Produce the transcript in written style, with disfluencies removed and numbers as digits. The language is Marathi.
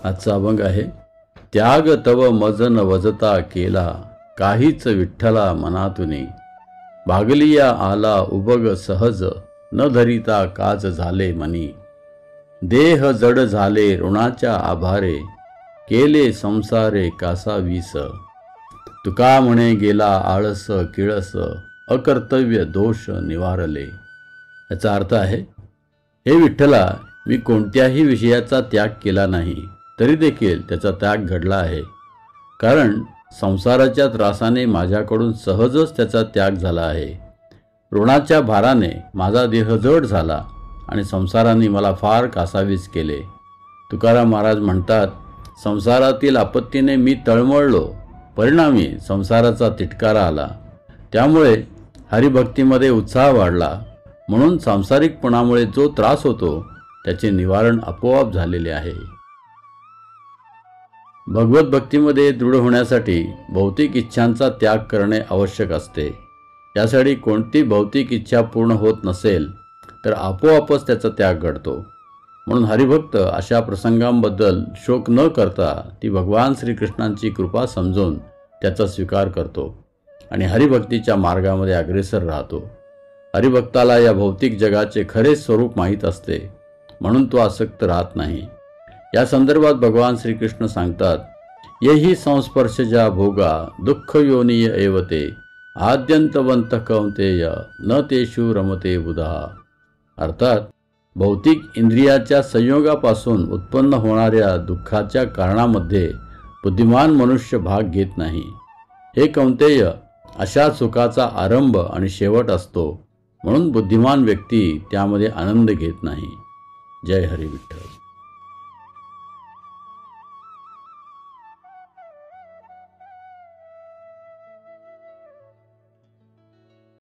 आजचा अभंग आहे, त्याग तव मज न वजता केला, काहीच विठ्ठला मनातुनी, भागलिया आला उबग सहज, न धरिता काज झाले मनी, देह जड झाले ऋणाच्या आभारे, केले संसारे कासा वीस, तुका म्हणे गेला आळस किळस, अकर्तव्य दोष निवारले. याचा अर्थ आहे, हे विठ्ठला, मी कोणत्याही विषयाचा त्याग केला नाही, तरी देखील त्याचा त्याग घडला आहे. कारण संसाराच्या त्रासाने माझ्याकडून सहजच त्याचा त्याग झाला आहे. ऋणाच्या भाराने माझा देह जड झाला आणि संसाराने मला फार कासावीस केले. तुकाराम महाराज म्हणतात, संसारातील आपत्तीने मी तळमळलो, परिणामी संसाराचा तिटकारा आला. त्यामुळे हरिभक्तीमध्ये उत्साह वाढला. म्हणून सांसारिकपणामुळे जो त्रास होतो त्याचे निवारण आपोआप झालेले आहे. भगवत भक्तीमध्ये दृढ होण्यासाठी भौतिक इच्छांचा त्याग करणे आवश्यक असते. यासाठी कोणती भौतिक इच्छा पूर्ण होत नसेल तर आपोआपच त्याचा त्याग घडतो. म्हणून हरिभक्त अशा प्रसंगांबद्दल शोक न करता ती भगवान श्रीकृष्णांची कृपा समजून त्याचा स्वीकार करतो आणि हरिभक्तीच्या मार्गामध्ये अग्रेसर राहतो. हरिभक्ताला या भौतिक जगाचे खरे स्वरूप माहीत असते, म्हणून तो आसक्त राहत नाही. या संदर्भात भगवान श्रीकृष्ण सांगतात, येही संस्पर्शजा भोगा दुःख योनीय एवते, आद्यंतवंत कौंतेय न तेषु रमते बुधा. अर्थात भौतिक इंद्रियाच्या संयोगापासून उत्पन्न होणाऱ्या दुःखाच्या कारणामध्ये बुद्धिमान मनुष्य भाग घेत नाही. हे कौंतेय, अशा सुखाचा आरंभ आणि शेवट असतो, म्हणून बुद्धिमान व्यक्ती त्यामध्ये आनंद घेत नाही. जय हरी विठ्ठल.